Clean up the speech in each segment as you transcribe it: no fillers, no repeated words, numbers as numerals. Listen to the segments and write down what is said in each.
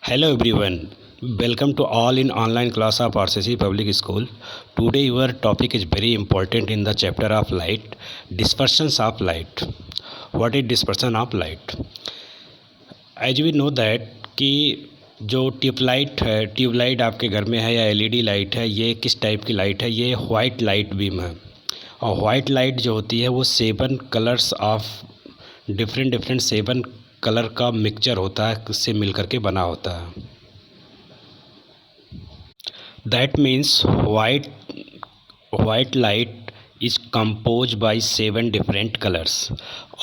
Hello everyone, welcome to all in online class of RCC Public School. Today your topic is very important in the chapter of light, dispersions of light. What is dispersion of light? As we know that कि जो tubelight है, tubelight आपके घर में है या LED light है, ये किस टाइप की लाइट है? ये वाइट लाइट बीम है। और वाइट लाइट जो होती है वो 7 कलर्स ऑफ डिफरेंट 7 कलर का मिक्सचर होता है, इससे मिल करके बना होता है। That means white light is compose bye 7 different colours.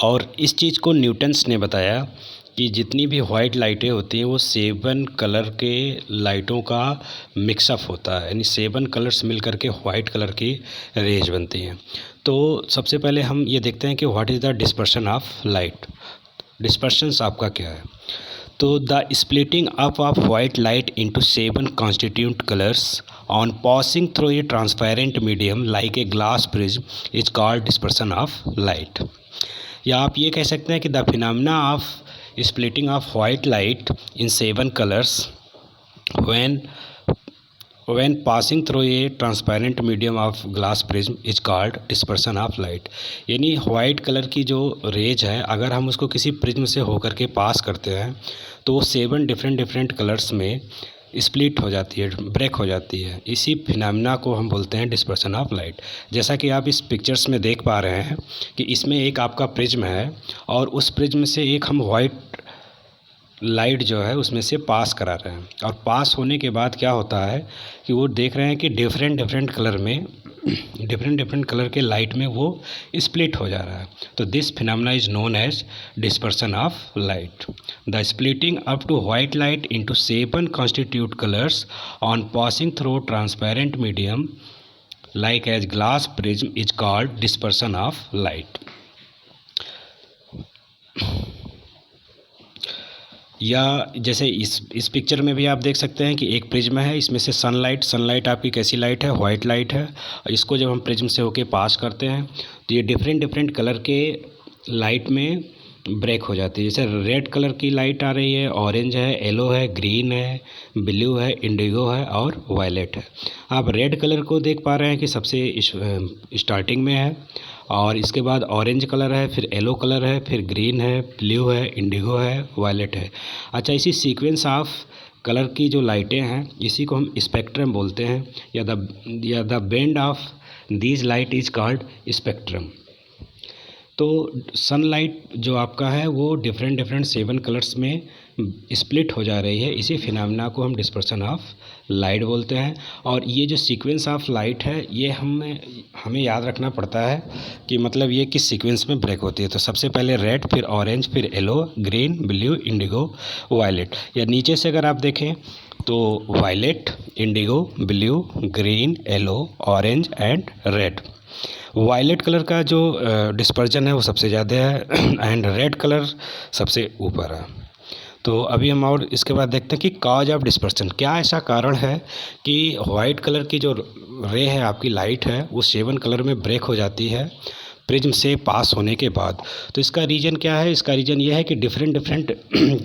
और इस चीज़ को न्यूटन्स ने बताया कि जितनी भी वाइट लाइटें होती हैं वो 7 कलर के लाइटों का मिक्सअप होता है, यानी 7 कलर्स मिल करके वाइट कलर की रेज बनती हैं। तो सबसे पहले हम ये देखते हैं कि what is the dispersion of light. Dispersions आपका क्या है? तो the splitting up of white light into 7 constituent colours on passing through a transparent medium like a glass prism is called dispersion of light. या आप ये कह सकते हैं कि the phenomena of splitting of white light in 7 colors when passing through a transparent medium of glass prism is called dispersion of light। यानी white colour की जो रेज है अगर हम उसको किसी प्रिज्म से होकर के पास करते हैं तो वो 7 डिफरेंट कलर्स में स्प्लिट हो जाती है, ब्रेक हो जाती है। इसी फिनोमेना को हम बोलते हैं डिस्पर्शन ऑफ लाइट। जैसा कि आप इस पिक्चर्स में देख पा रहे हैं कि इसमें एक आपका प्रिज्म है और उस प्रिज्म से एक हम वाइट लाइट जो है उसमें से पास करा रहे हैं, और पास होने के बाद क्या होता है कि वो देख रहे हैं कि डिफरेंट कलर में डिफरेंट कलर के लाइट में वो स्प्लिट हो जा रहा है। तो this phenomena is known as dispersion of light. The splitting up to white light into 7 constitute colours on passing through transparent medium like as glass prism is called dispersion of light. या जैसे इस picture में भी आप देख सकते हैं कि एक प्रिज्म है, इसमें से सनलाइट आपकी कैसी लाइट है? वाइट लाइट है। इसको जब हम प्रिज्म से होके पास करते हैं तो ये डिफरेंट कलर के लाइट में ब्रेक हो जाती है। जैसे रेड कलर की लाइट आ रही है, ऑरेंज है, येलो है, ग्रीन है, ब्लू है, इंडिगो है और वायलेट है। आप रेड कलर को देख पा रहे हैं कि सबसे स्टार्टिंग में है, और इसके बाद ऑरेंज कलर है, फिर येलो कलर है, फिर ग्रीन है, ब्लू है, इंडिगो है, वायलेट है। अच्छा, इसी सीक्वेंस ऑफ कलर की जो लाइटें हैं इसी को हम स्पेक्ट्रम बोलते हैं, या the band of these light is called spectrum. तो सनलाइट जो आपका है वो डिफरेंट 7 कलर्स में स्प्लिट हो जा रही है, इसी फिनोमेना को हम डिस्पर्शन ऑफ लाइट बोलते हैं। और ये जो सीक्वेंस ऑफ लाइट है ये हमें याद रखना पड़ता है कि मतलब ये किस सीक्वेंस में ब्रेक होती है। तो सबसे पहले रेड, फिर ऑरेंज, फिर yellow, green, blue, indigo, violet. या नीचे से अगर आप देखें तो violet, indigo, blue, green, yellow, orange and red. Violet colour का जो डिस्पर्जन है वो सबसे ज़्यादा है एंड रेड कलर सबसे ऊपर है। तो अभी हम और इसके बाद देखते हैं कि कॉज ऑफ डिस्पर्सन, क्या ऐसा कारण है कि वाइट कलर की जो रे है आपकी लाइट है वो 7 कलर में ब्रेक हो जाती है प्रिज्म से पास होने के बाद। तो इसका रीज़न क्या है? इसका रीज़न ये है कि डिफरेंट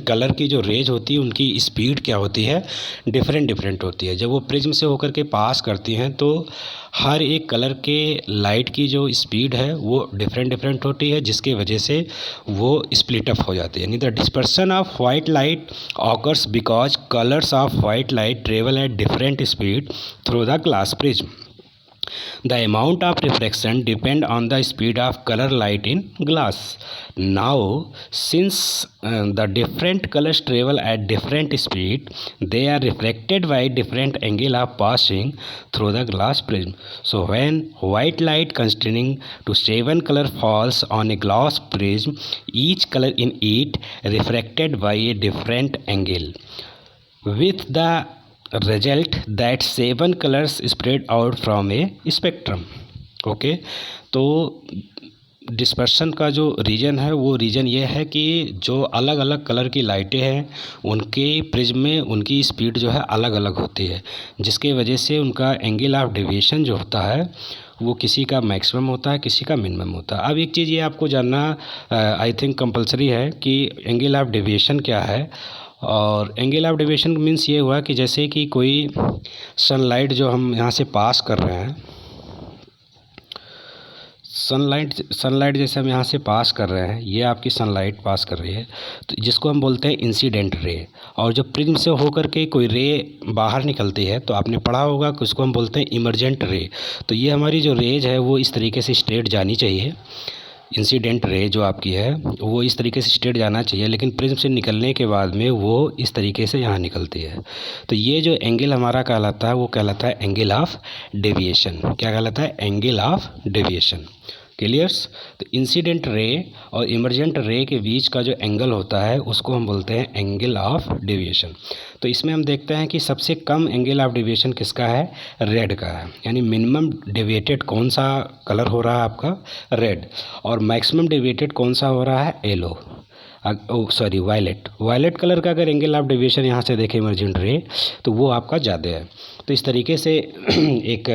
कलर की जो रेज होती है उनकी स्पीड क्या होती है? डिफरेंट होती है। जब वो प्रिज्म से होकर के पास करती हैं तो हर एक कलर के लाइट की जो स्पीड है वो डिफरेंट होती है, जिसके वजह से वो स्प्लिट अप हो जाती है। यानी the dispersion of white light occurs because colours of white light travel at different speed through the glass prism. The amount of refraction depend on the speed of color light in glass. Now, since the different colors travel at different speed, they are reflected by different angle of passing through the glass prism. So, when white light consisting to 7 color falls on a glass prism, each color in it refracted by a different angle, with the result that 7 colors spread out from a spectrum। Okay, तो dispersion का जो reason है वो reason ये है कि जो अलग अलग कलर की लाइटें हैं उनके प्रिज्म में उनकी स्पीड जो है अलग अलग होती है, जिसके वजह से उनका एंगल ऑफ डेविएशन जो होता है वो किसी का मैक्सिमम होता है, किसी का मिनिमम होता है। अब एक चीज़ ये आपको जानना आई थिंक कंपलसरी है कि एंगल ऑफ डेविएशन क्या है और एंगल ऑफ डेविएशन मीन्स ये हुआ कि जैसे कि कोई सनलाइट जो हम यहाँ से पास कर रहे हैं, सनलाइट जैसे हम यहाँ से पास कर रहे हैं, ये आपकी सनलाइट पास कर रही है, तो जिसको हम बोलते हैं इंसिडेंट रे। और जब प्रिज्म से होकर के कोई रे बाहर निकलती है तो आपने पढ़ा होगा कि उसको हम बोलते हैं इमर्जेंट रे। तो ये हमारी जो रेज है वो इस तरीके से स्ट्रेट जानी चाहिए, इंसिडेंट रे जो आपकी है वो इस तरीके से स्ट्रेट जाना चाहिए, लेकिन प्रिज्म से निकलने के बाद में वो इस तरीके से यहाँ निकलती है। तो ये जो एंगल हमारा कहलाता है वो कहलाता है एंगल ऑफ डेविएशन। क्या कहलाता है? Angle of deviation. क्लियर्स? तो इंसिडेंट रे और इमर्जेंट रे के बीच का जो एंगल होता है उसको हम बोलते हैं एंगल ऑफ डेविएशन। तो इसमें हम देखते हैं कि सबसे कम एंगल ऑफ डेविएशन किसका है? रेड का है। यानी मिनिमम डेविएटेड कौन सा कलर हो रहा है आपका? रेड। और मैक्सिमम डेविएटेड कौन सा हो रहा है? येलो, वायलेट कलर का अगर एंगल ऑफ डेविएशन यहाँ से देखें इमर्जेंट रे, तो वो आपका ज़्यादा है। तो इस तरीके से एक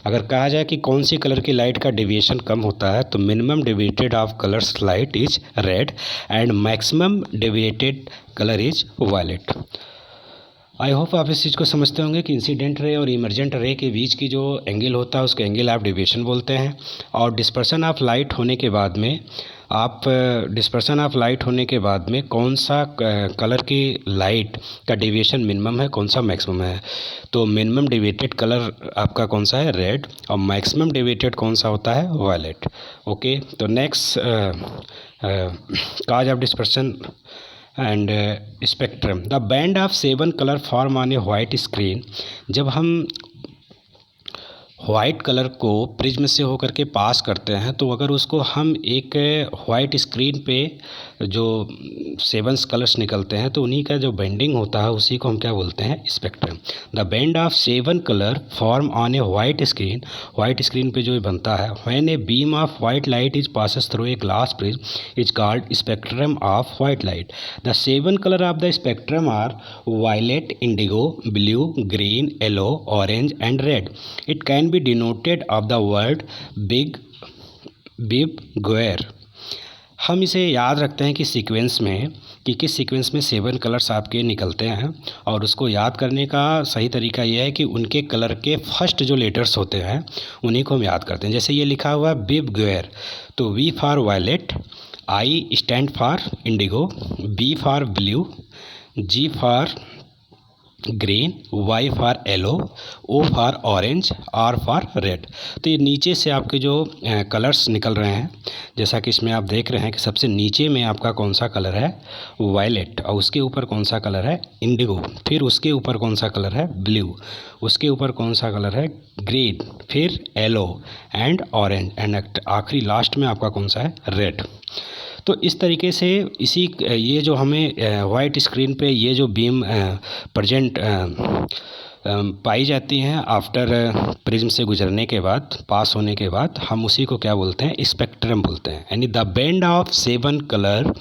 अगर कहा जाए कि कौन सी कलर की लाइट का डेविएशन कम होता है, तो minimum deviated of colours light is red and maximum deviated colour is violet. I hope आप इस चीज़ को समझते होंगे कि इंसिडेंट रे और इमर्जेंट रे के बीच की जो एंगल होता है उसको एंगल ऑफ डेविएशन बोलते हैं। और डिस्पर्सन ऑफ लाइट होने के बाद में कौन सा कलर की लाइट का डेविएशन मिनिमम है, कौन सा मैक्सिमम है, तो मिनिमम डेविएटेड कलर आपका कौन सा है? रेड। और मैक्सिमम डेविएटेड कौन सा होता है? वायलेट। ओके, तो next cause of dispersion and spectrum. The band of 7 colour form on a white screen. जब हम वाइट कलर को प्रिज्म से होकर के पास करते हैं, तो अगर उसको हम एक वाइट स्क्रीन पे जो 7 कलर्स निकलते हैं, तो उन्हीं का जो बेंडिंग होता है उसी को हम क्या बोलते हैं? Spectrum. The band of 7 colour form on a white screen पे जो बनता है, when a beam of white light is passes through a glass prism is called spectrum of white light. The 7 colour of the spectrum are violet, indigo, blue, green, yellow, orange and red. It can be denoted of the word big, bib, guer. हम इसे याद रखते हैं कि sequence में कि किस sequence में 7 कलर्स आपके निकलते हैं, और उसको याद करने का सही तरीका यह है कि उनके कलर के फर्स्ट जो लेटर्स होते हैं उन्हीं को हम याद करते हैं। जैसे ये लिखा हुआ है बिब गुएर, तो V for violet, I stand for indigo, B for blue, G for green, Y for yellow, O for orange, R for red. तो ये नीचे से आपके जो कलर्स निकल रहे हैं, जैसा कि इसमें आप देख रहे हैं कि सबसे नीचे में आपका कौन सा कलर है? वायलेट। और उसके ऊपर कौन सा कलर है? इंडिगो। फिर उसके ऊपर कौन सा कलर है? ब्लू। उसके ऊपर कौन सा कलर है? ग्रीन। फिर येलो एंड ऑरेंज एंड आखिरी लास्ट में आपका कौन सा है? रेड। तो इस तरीके से ये जो हमें वाइट स्क्रीन पे ये जो बीम प्रेजेंट पाई जाती हैं आफ्टर प्रिज्म से गुजरने के बाद, पास होने के बाद, हम उसी को क्या बोलते हैं? स्पेक्ट्रम बोलते हैं। यानी the band of 7 colour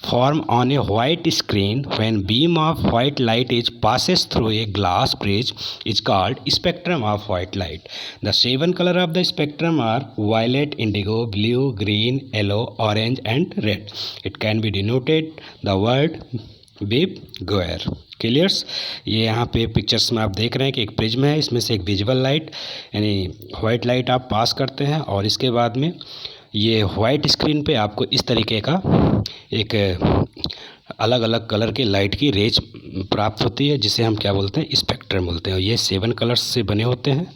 form on a white screen when beam of white light is passes through a glass prism is called spectrum of white light. The 7 color of the spectrum are violet, indigo, blue, green, yellow, orange and red. It can be denoted the word VIBGYOR. Clears? ये यहाँ पे pictures में आप देख रहे हैं कि एक प्रिज्म है, इसमें से एक विजिबल लाइट यानी वाइट लाइट आप पास करते हैं, और इसके बाद में ये वाइट स्क्रीन पे आपको इस तरीके का एक अलग अलग कलर के लाइट की रेज प्राप्त होती है, जिसे हम क्या बोलते हैं? स्पेक्ट्रम बोलते हैं। और ये 7 कलर्स से बने होते हैं,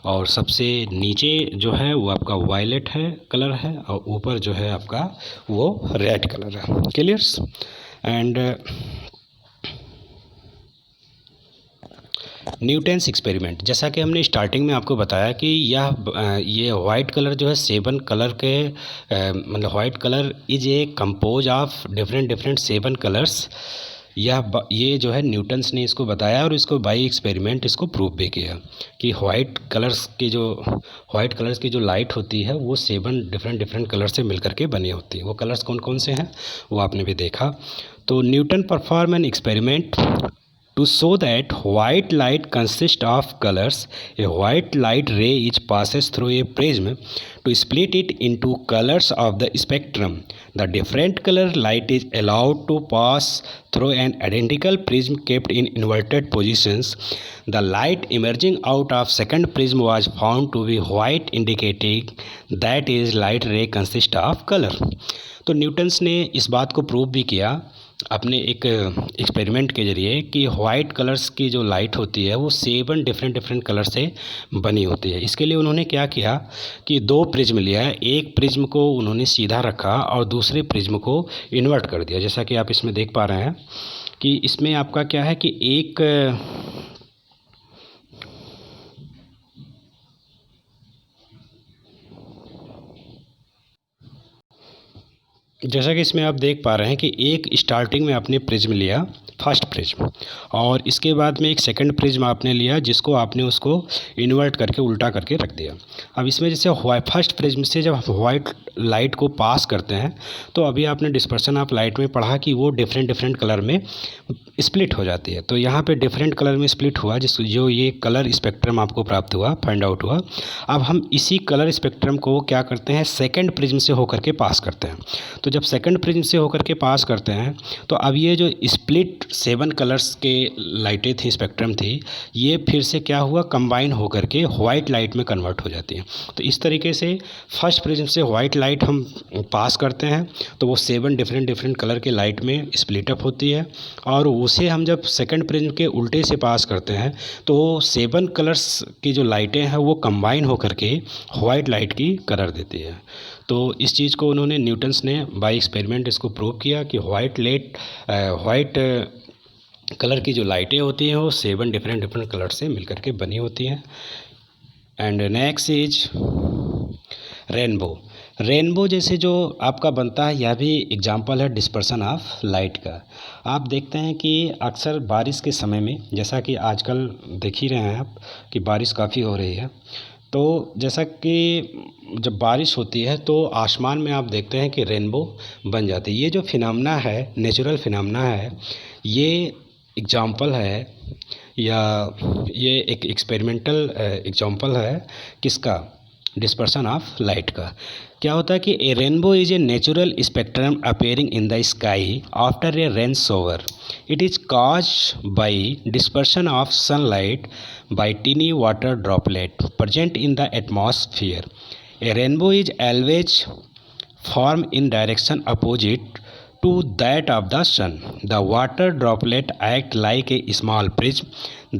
और सबसे नीचे जो है वो आपका वायलेट है कलर है, और ऊपर जो है आपका वो रेड कलर है। क्लियर्स? एंड न्यूटन्स एक्सपेरिमेंट, जैसा कि हमने स्टार्टिंग में आपको बताया कि ये वाइट कलर जो है 7 कलर के मतलब white colour is a compose of different 7 colours. ये जो है न्यूटन्स ने इसको बताया, और इसको बाई एक्सपेरिमेंट इसको प्रूव भी किया कि वाइट कलर्स की जो लाइट होती है वो 7 डिफरेंट कलर से मिलकर के बनी होती है। वो कलर्स कौन कौन से हैं वो आपने भी देखा। तो Newton perform an experiment To show that white light consists of colors, a white light ray is passes through a prism to split it into colors of the spectrum. The different color light is allowed to pass through an identical prism kept in inverted positions. The light emerging out of second prism was found to be white, indicating that is light ray consist of color. तो Newton's ने इस बात को prove भी किया अपने एक experiment के ज़रिए कि वाइट कलर्स की जो लाइट होती है वो 7 डिफरेंट कलर से बनी होती है। इसके लिए उन्होंने क्या किया कि 2 प्रिज्म लिया है, एक प्रिज्म को उन्होंने सीधा रखा और दूसरे प्रिज्म को इन्वर्ट कर दिया। जैसा कि आप इसमें देख पा रहे हैं कि इसमें आपका क्या है कि जैसा कि इसमें आप देख पा रहे हैं कि एक स्टार्टिंग में आपने प्रिज्म लिया, फर्स्ट प्रिज्म, और इसके बाद में एक सेकंड प्रिज्म आपने लिया जिसको आपने उसको इन्वर्ट करके उल्टा करके रख दिया। अब इसमें जैसे फर्स्ट प्रिज्म से जब हम वाइट लाइट को पास करते हैं तो अभी आपने डिस्पर्सन ऑफ लाइट में पढ़ा कि वो डिफरेंट कलर में स्प्लिट हो जाती है। तो यहाँ पे डिफरेंट कलर में स्प्लिट हुआ जो ये कलर स्पेक्ट्रम आपको प्राप्त हुआ, फाइंड आउट हुआ। अब हम इसी कलर स्पेक्ट्रम को क्या करते हैं, सेकेंड प्रिज्म से होकर के पास करते हैं। तो जब सेकंड प्रिज्म से होकर के पास करते हैं तो अब ये जो स्प्लिट 7 कलर्स के लाइटें थी, स्पेक्ट्रम थी, ये फिर से क्या हुआ, कंबाइन होकर के वाइट लाइट में कन्वर्ट हो जाती है। तो इस तरीके से फर्स्ट प्रिज्म से वाइट लाइट हम पास करते हैं तो वो 7 डिफरेंट कलर के लाइट में स्प्लिट अप होती है, और उसे हम जब सेकंड प्रिज्म के उल्टे से पास करते हैं तो 7 कलर्स की जो लाइटें हैं वो कंबाइन होकर के वाइट लाइट की कलर देती है। तो इस चीज़ को उन्होंने न्यूटन्स ने बाय एक्सपेरिमेंट इसको प्रूव किया कि वाइट कलर की जो लाइटें होती हैं वो 7 डिफरेंट कलर से मिलकर के बनी होती हैं। एंड नेक्स्ट इज रेनबो जैसे जो आपका बनता है, यह भी एग्जांपल है डिस्पर्सन ऑफ लाइट का। आप देखते हैं कि अक्सर बारिश के समय में, जैसा कि आजकल देख ही रहे हैं आप कि बारिश काफ़ी हो रही है, तो जैसा कि जब बारिश होती है तो आसमान में आप देखते हैं कि रेनबो बन जाती है। ये जो फिनोमेना है, नेचुरल फिनोमेना है, ये एग्जांपल है या ये एक एक्सपेरिमेंटल एग्जांपल है किसका, डिस्पर्सन ऑफ लाइट का। क्या होता है कि a rainbow is a natural spectrum appearing in the sky after a rain shower. It is caused by dispersion of sunlight by tiny water droplet present in the atmosphere. A rainbow is always formed in direction opposite to that of the sun. The water droplet act like a small prism.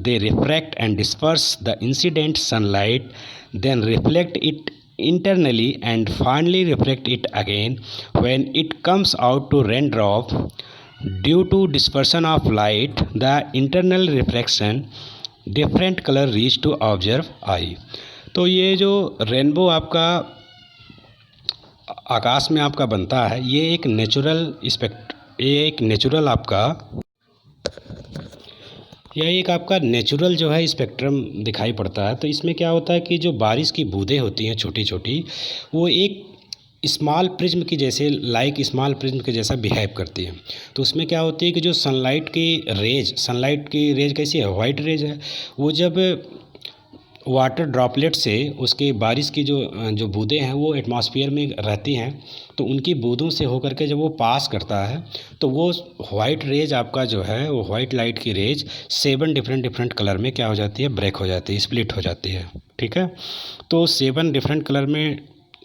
They refract and disperse the incident sunlight, then reflect it internally and finally reflect it again when it comes out to raindrop. Due to dispersion of light, the internal reflection different color reach to observe eye. तो ये जो rainbow आपका आकाश में आपका बनता है, ये एक आपका नेचुरल जो है स्पेक्ट्रम दिखाई पड़ता है। तो इसमें क्या होता है कि जो बारिश की बूंदें होती हैं छोटी छोटी, वो एक स्मॉल प्रिज्म की जैसे स्मॉल प्रिज्म के जैसा बिहेव करती है। तो उसमें क्या होती है कि जो सनलाइट की रेज कैसी है, वाइट रेज है, वो जब वाटर ड्रॉपलेट से उसके बारिश की जो बूंदें हैं वो एटमॉस्फेयर में रहती हैं, तो उनकी बूंदों से होकर के जब वो पास करता है तो वो वाइट रेज आपका जो है, वो वाइट लाइट की रेज 7 डिफरेंट कलर में क्या हो जाती है, ब्रेक हो जाती है, स्प्लिट हो जाती है। ठीक है, तो 7 डिफरेंट कलर में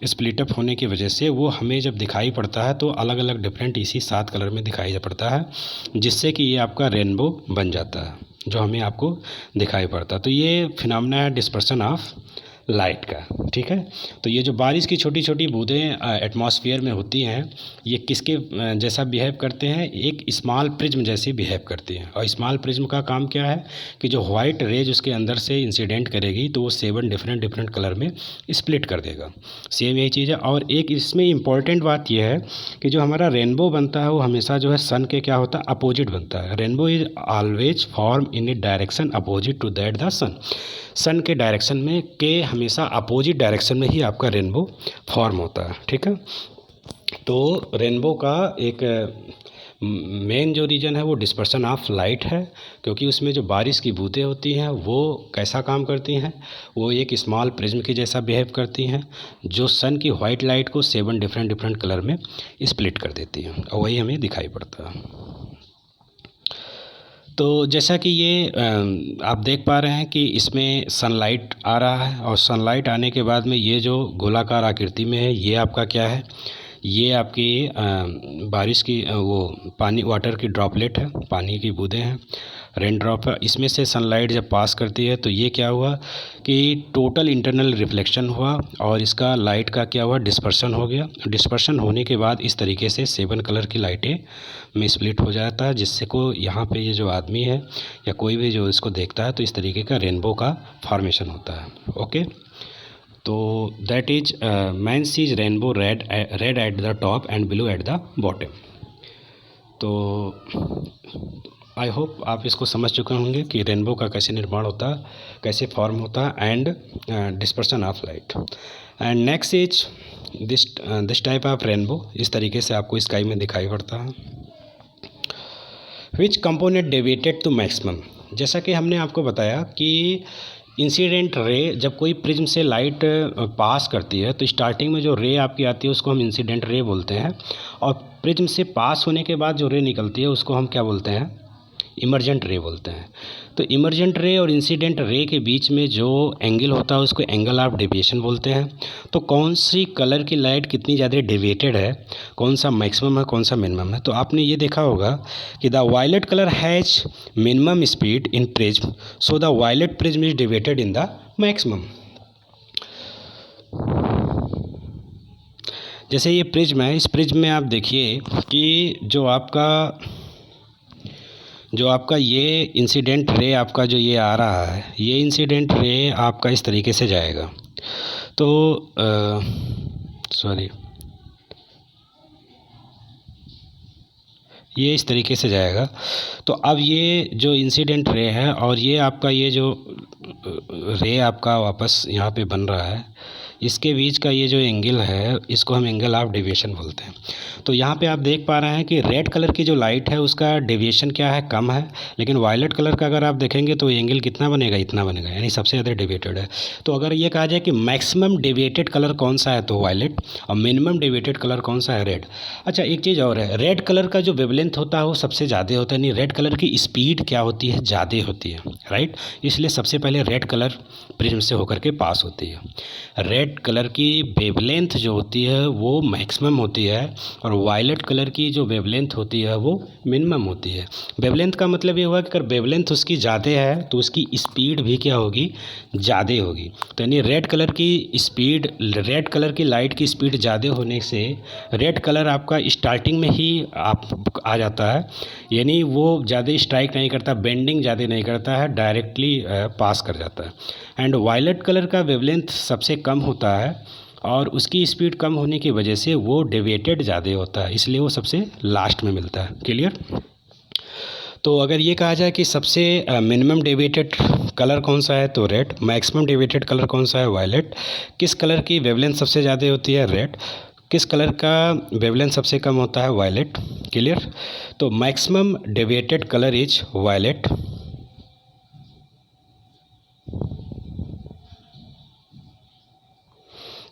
स्प्लिटअप होने की वजह से वो हमें जब दिखाई पड़ता है तो अलग अलग डिफरेंट इसी 7 कलर में दिखाई पड़ता है, जिससे कि ये आपका रेनबो बन जाता है जो हमें आपको दिखाई पड़ता है। तो ये फिनोमेना है डिस्पर्सन ऑफ लाइट का। ठीक है, तो ये जो बारिश की छोटी छोटी बूंदें एटमॉस्फेयर में होती हैं, ये किसके जैसा बिहेव करते हैं, एक स्मॉल प्रिज्म जैसे बिहेव करती हैं। और स्मॉल प्रिज्म का काम क्या है कि जो वाइट रेज उसके अंदर से इंसिडेंट करेगी तो वो 7 डिफरेंट कलर में स्प्लिट कर देगा। सेम यही चीज़ है। और एक इसमें इम्पॉर्टेंट बात यह है कि जो हमारा रेनबो बनता है वो हमेशा जो है सन के क्या होता है, अपोजिट बनता है। Rainbow is always form in a direction opposite to that the sun के डायरेक्शन में के हमेशा अपोजिट डायरेक्शन में ही आपका रेनबो फॉर्म होता है। ठीक है, तो रेनबो का एक मेन जो रीज़न है वो डिस्पर्सन ऑफ लाइट है, क्योंकि उसमें जो बारिश की बूंदें होती हैं वो कैसा काम करती हैं, वो एक स्मॉल प्रिज्म के जैसा बिहेव करती हैं, जो सन की वाइट लाइट को 7 डिफरेंट कलर में स्प्लिट कर देती हैं, और वही हमें दिखाई पड़ता है। तो जैसा कि ये आप देख पा रहे हैं कि इसमें सनलाइट आ रहा है, और सनलाइट आने के बाद में ये जो गोलाकार आकृति में है, ये आपका क्या है, ये आपकी बारिश की वो पानी वाटर की ड्रॉपलेट है, पानी की बूंदें हैं, रेन ड्रॉप है। इसमें से सनलाइट जब पास करती है तो ये क्या हुआ कि टोटल इंटरनल रिफ्लेक्शन हुआ, और इसका लाइट का क्या हुआ, डिस्पर्शन हो गया। डिस्पर्शन होने के बाद इस तरीके से 7 कलर की लाइटें में स्प्लिट हो जाता है, जिससे को यहाँ पे ये जो आदमी है या कोई भी जो इसको देखता है तो इस तरीके का रेनबो का फॉर्मेशन होता है। ओके, तो that is man sees rainbow red at the top and blue at the bottom. तो आई होप आप इसको समझ चुके होंगे कि रेनबो का कैसे निर्माण होता है, कैसे फॉर्म होता है, and dispersion of light. And next is this type of rainbow, इस तरीके से आपको स्काई में दिखाई पड़ता है। Which component deviated to maximum, जैसा कि हमने आपको बताया कि इंसिडेंट रे, जब कोई प्रिज्म से लाइट पास करती है तो स्टार्टिंग में जो रे आपकी आती है उसको हम इंसिडेंट रे बोलते हैं, और प्रिज्म से पास होने के बाद जो रे निकलती है उसको हम क्या बोलते हैं, इमर्जेंट रे बोलते हैं। तो इमर्जेंट रे और इंसिडेंट रे के बीच में जो एंगल होता है उसको एंगल ऑफ डेविएशन बोलते हैं। तो कौन सी कलर की लाइट कितनी ज़्यादा डेविएटेड है, कौन सा मैक्सिमम है, कौन सा मिनिमम है। तो आपने ये देखा होगा कि the violet colour has minimum speed in prism, so the violet prism is deviated in the maximum. जैसे ये प्रिज्म है, इस प्रिज्म में आप देखिए कि जो आपका ये इंसिडेंट रे आपका जो ये आ रहा है, ये इंसिडेंट रे आपका इस तरीके से जाएगा। तो ये इस तरीके से जाएगा। तो अब ये जो इंसिडेंट रे है और ये आपका ये जो रे आपका वापस यहाँ पे बन रहा है, इसके बीच का ये जो एंगल है इसको हम एंगल ऑफ डेविएशन बोलते हैं। तो यहाँ पे आप देख पा रहे हैं कि रेड कलर की जो लाइट है उसका डेविएशन क्या है, कम है, लेकिन वायलेट कलर का अगर आप देखेंगे तो एंगल कितना बनेगा, इतना बनेगा, यानी सबसे ज़्यादा डेविएटेड है। तो अगर ये कहा जाए कि मैक्सिमम डेविएटेड कलर कौन सा है तो वायलेट, और मिनिमम डेविएटेड कलर कौन सा है, रेड। अच्छा, एक चीज़ और है, रेड कलर का जो वेवलेंथ होता है वो सबसे ज़्यादा होता है, यानी रेड कलर की स्पीड क्या होती है, ज़्यादा होती है, राइट। इसलिए सबसे पहले रेड कलर प्रिज्म से होकर के पास होती है। रेड कलर की वेवलेंथ जो होती है वो मैक्सिमम होती है, और वायलेट कलर की जो वेवलेंथ होती है वो मिनिमम होती है। वेवलेंथ का मतलब ये हुआ कि अगर वेवलेंथ उसकी ज़्यादा है तो उसकी स्पीड भी क्या होगी, ज़्यादा होगी। तो यानी रेड कलर की स्पीड, रेड कलर की लाइट की स्पीड ज़्यादा होने से रेड कलर आपका स्टार्टिंग में ही आप आ जाता है, यानी वो ज़्यादा स्ट्राइक नहीं करता, बेंडिंग ज़्यादा नहीं करता है, डायरेक्टली पास कर जाता है। एंड वायलेट कलर का वेवलेंथ सबसे कम होता है, और उसकी स्पीड कम होने की वजह से वो डेविएटेड ज़्यादा होता है, इसलिए वो सबसे लास्ट में मिलता है। क्लियर। तो अगर ये कहा जाए कि सबसे मिनिमम डेविएटेड कलर कौन सा है तो रेड, मैक्सिमम डेविएटेड कलर कौन सा है, वायलेट। किस कलर की वेवलेंथ सबसे ज़्यादा होती है, रेड। किस कलर का वेवलेंथ सबसे कम होता है, वायलेट। क्लियर। तो maximum deviated colour is violet.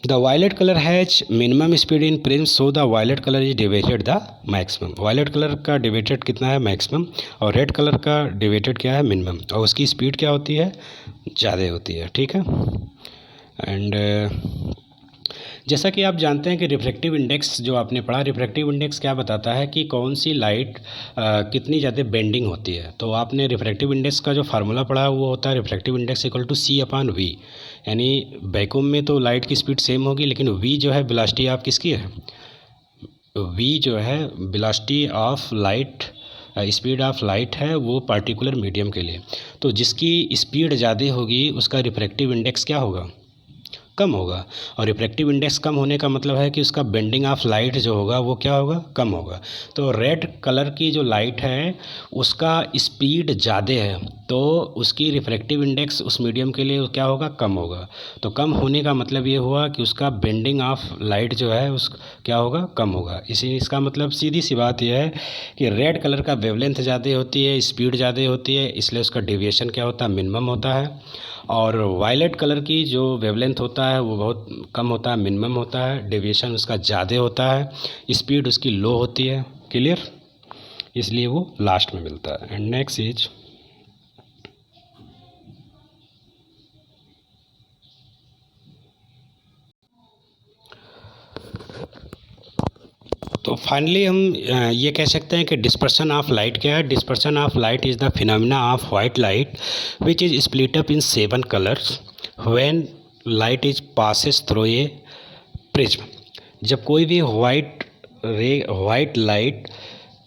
The violet color has minimum speed in prism, so the violet color is deviated the maximum. violet color का deviated कितना है, maximum, और red color का deviated क्या है, minimum, और उसकी speed क्या होती है, ज़्यादा होती है। ठीक है। एंड जैसा कि आप जानते हैं कि रिफ्रैक्टिव इंडेक्स जो आपने पढ़ा, रिफ्रैक्टिव इंडेक्स क्या बताता है कि कौन सी लाइट कितनी ज़्यादा बेंडिंग होती है। तो आपने रिफ्रैक्टिव इंडेक्स का जो फार्मूला पढ़ा वो होता है refractive index equal to C/V, यानी वैक्यूम में तो लाइट की स्पीड सेम होगी, लेकिन V जो है वेलोसिटी ऑफ किसकी है, V जो है velocity of light, speed of light है वो पार्टिकुलर मीडियम के लिए। तो जिसकी स्पीड ज़्यादा होगी उसका रिफ्रैक्टिव इंडेक्स क्या होगा, कम होगा, और रिफ्रैक्टिव इंडेक्स कम होने का मतलब है कि उसका बेंडिंग ऑफ लाइट जो होगा वो क्या होगा, कम होगा। तो रेड कलर की जो लाइट है उसका स्पीड ज़्यादा है, तो उसकी रिफ्रैक्टिव इंडेक्स उस मीडियम के लिए क्या होगा, कम होगा। तो कम होने का मतलब ये हुआ कि उसका बेंडिंग ऑफ लाइट जो है उस क्या होगा, कम होगा। इसका मतलब सीधी सी बात यह है कि रेड कलर का वेवलेंथ ज़्यादा होती है, स्पीड ज़्यादा होती है, इसलिए उसका डेविएशन क्या होता है, मिनिमम होता है। और वायलेट कलर की जो वेवलेंथ होता है वो बहुत कम होता है, मिनिमम होता है, डेविएशन उसका ज़्यादा होता है, स्पीड उसकी लो होती है। क्लियर, इसलिए वो लास्ट में मिलता है। एंड नेक्स्ट इज, तो फाइनली हम ये कह सकते हैं कि डिस्पर्सन ऑफ लाइट क्या है। Dispersion of light is the phenomena of white light which is split up in 7 colours when light is passes through A prism. जब कोई भी वाइट लाइट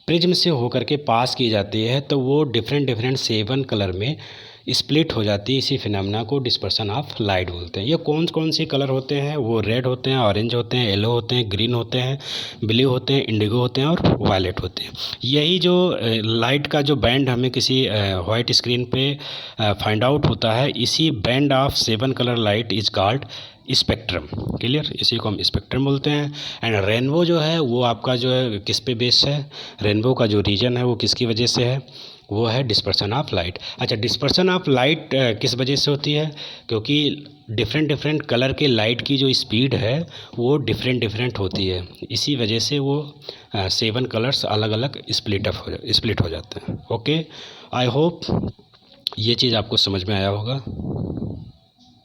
प्रिज्म से होकर के पास की जाती है तो वो डिफरेंट 7 कलर में स्प्लिट हो जाती है। इसी फिनोमेना को डिस्पर्सन ऑफ लाइट बोलते हैं। ये कौन कौन से कलर होते हैं, वो रेड होते हैं, ऑरेंज होते हैं, येलो होते हैं, ग्रीन होते हैं, ब्लू होते हैं, इंडिगो होते हैं और वायलेट होते हैं। यही जो लाइट का जो बैंड हमें किसी वाइट स्क्रीन पे फाइंड आउट होता है, इसी band of 7 colour light is called spectrum. Clear, इसी को हम स्पेक्ट्रम बोलते हैं। एंड रेनबो जो है वो आपका जो है किस पे बेस है, रेनबो का जो रीजन है वो किसकी वजह से है, वो है डिस्पर्सन ऑफ लाइट। अच्छा, डिस्पर्सन ऑफ लाइट किस वजह से होती है, क्योंकि डिफरेंट कलर के लाइट की जो स्पीड है वो डिफरेंट होती है, इसी वजह से वो 7 कलर्स अलग अलग स्प्लिट हो जाते हैं। ओके, आई होप ये चीज़ आपको समझ में आया होगा।